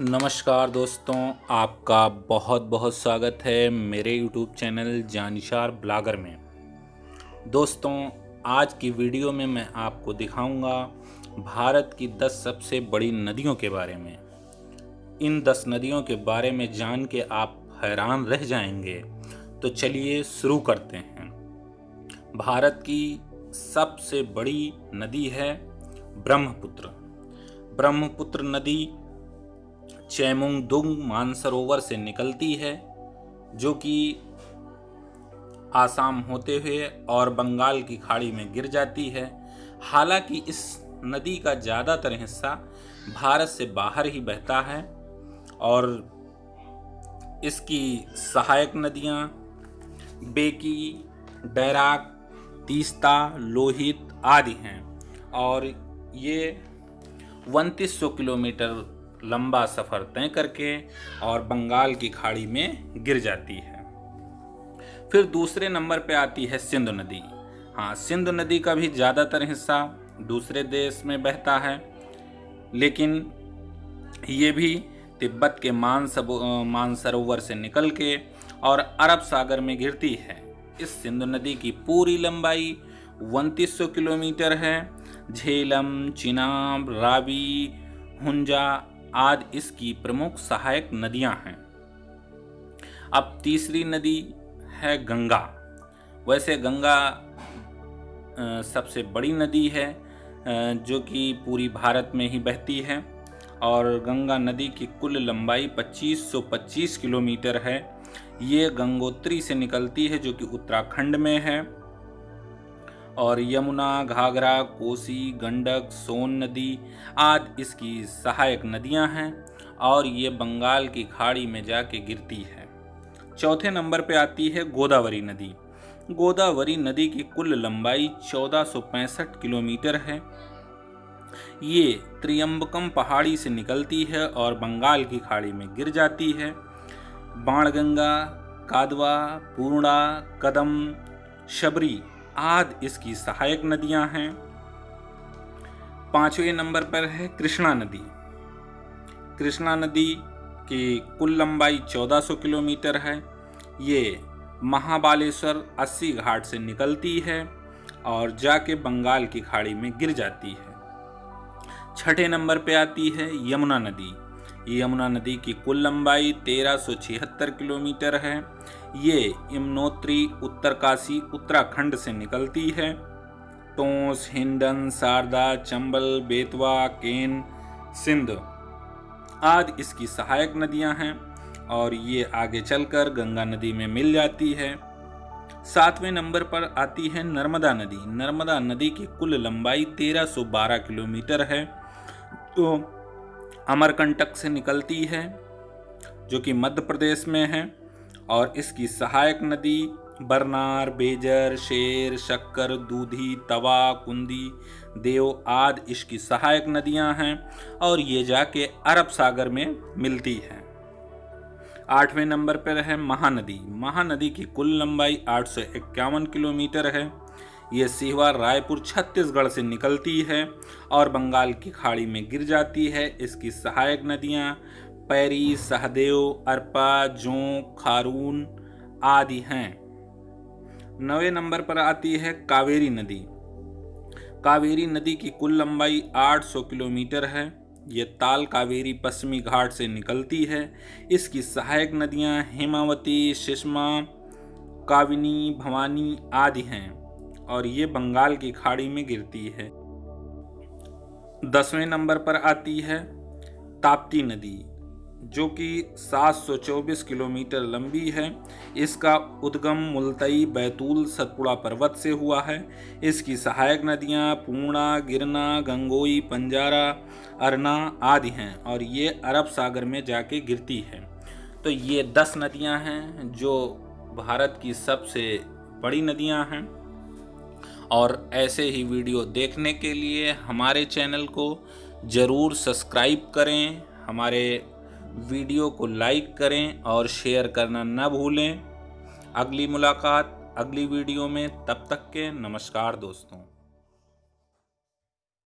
नमस्कार दोस्तों, आपका बहुत बहुत स्वागत है मेरे YouTube चैनल जानिशार ब्लॉगर में। दोस्तों, आज की वीडियो में मैं आपको दिखाऊंगा भारत की 10 सबसे बड़ी नदियों के बारे में। इन 10 नदियों के बारे में जान के आप हैरान रह जाएंगे। तो चलिए शुरू करते हैं। भारत की सबसे बड़ी नदी है ब्रह्मपुत्र। ब्रह्मपुत्र नदी चेमुंगदुंग मानसरोवर से निकलती है, जो कि आसाम होते हुए और बंगाल की खाड़ी में गिर जाती है। हालांकि इस नदी का ज़्यादातर हिस्सा भारत से बाहर ही बहता है और इसकी सहायक नदियाँ बेकी, बैराक, तीस्ता, लोहित आदि हैं और ये 2900 किलोमीटर लंबा सफ़र तय करके और बंगाल की खाड़ी में गिर जाती है। फिर दूसरे नंबर पे आती है सिंधु नदी। हाँ, सिंधु नदी का भी ज़्यादातर हिस्सा दूसरे देश में बहता है, लेकिन ये भी तिब्बत के मानसरोवर से निकल के और अरब सागर में गिरती है। इस सिंधु नदी की पूरी लंबाई 2900 किलोमीटर है। झेलम, चिनाब, रावी, हुंजा आदि इसकी प्रमुख सहायक नदियां हैं। अब तीसरी नदी है गंगा। वैसे गंगा सबसे बड़ी नदी है, जो कि पूरी भारत में ही बहती है और गंगा नदी की कुल लंबाई 2525 किलोमीटर है। ये गंगोत्री से निकलती है, जो कि उत्तराखंड में है, और यमुना, घाघरा, कोसी, गंडक, सोन नदी आदि इसकी सहायक नदियां हैं और ये बंगाल की खाड़ी में जाके गिरती है। चौथे नंबर पे आती है गोदावरी नदी। गोदावरी नदी की कुल लंबाई 1465 किलोमीटर है। ये त्रियंबकम पहाड़ी से निकलती है और बंगाल की खाड़ी में गिर जाती है। बाणगंगा, कादवा, पूर्णा, कदम, शबरी आदि इसकी सहायक नदियां हैं। पांचवें नंबर पर है कृष्णा नदी। कृष्णा नदी की कुल लंबाई 1400 किलोमीटर है। ये महाबालेश्वर 80 घाट से निकलती है और जाके बंगाल की खाड़ी में गिर जाती है। छठे नंबर पे आती है यमुना नदी। यमुना नदी की कुल लंबाई 1376 किलोमीटर है। ये यमुनोत्री, उत्तरकाशी, उत्तराखंड से निकलती है। टोंस, हिंडन, शारदा, चंबल, बेतवा, केन, सिंध आदि इसकी सहायक नदियां हैं और ये आगे चलकर गंगा नदी में मिल जाती है। सातवें नंबर पर आती है नर्मदा नदी। नर्मदा नदी की कुल लंबाई 1312 किलोमीटर है, तो अमरकंटक से निकलती है, जो कि मध्य प्रदेश में है, और इसकी सहायक नदी बरनार, बेजर, शेर, शक्कर, दूधी, तवा, कुंदी, देव आदि इसकी सहायक नदियां हैं और ये जाके अरब सागर में मिलती है। आठवें नंबर पर है महानदी। महानदी की कुल लंबाई 851 किलोमीटर है। ये सीवा, रायपुर, छत्तीसगढ़ से निकलती है और बंगाल की खाड़ी में गिर जाती है। इसकी सहायक नदियां पैरी, सहदेव, अरपा, जोंक, खारून आदि हैं। 9वें नंबर पर आती है कावेरी नदी। कावेरी नदी की कुल लंबाई 800 किलोमीटर है। ये ताल कावेरी पश्चिमी घाट से निकलती है। इसकी सहायक नदियां हेमावती, सुषमा, काविनी, भवानी आदि हैं और ये बंगाल की खाड़ी में गिरती है। 10वें नंबर पर आती है ताप्ती नदी, जो कि 724 किलोमीटर लंबी है। इसका उद्गम मुल्तई, बैतूल, सतपुड़ा पर्वत से हुआ है। इसकी सहायक नदियां पूर्णा, गिरना, गंगोई, पंजारा, अरना आदि हैं और ये अरब सागर में जाके गिरती है। तो ये 10 नदियां हैं जो भारत की सबसे बड़ी नदियां हैं। और ऐसे ही वीडियो देखने के लिए हमारे चैनल को ज़रूर सब्सक्राइब करें, हमारे वीडियो को लाइक करें और शेयर करना न भूलें। अगली मुलाकात अगली वीडियो में, तब तक के नमस्कार दोस्तों।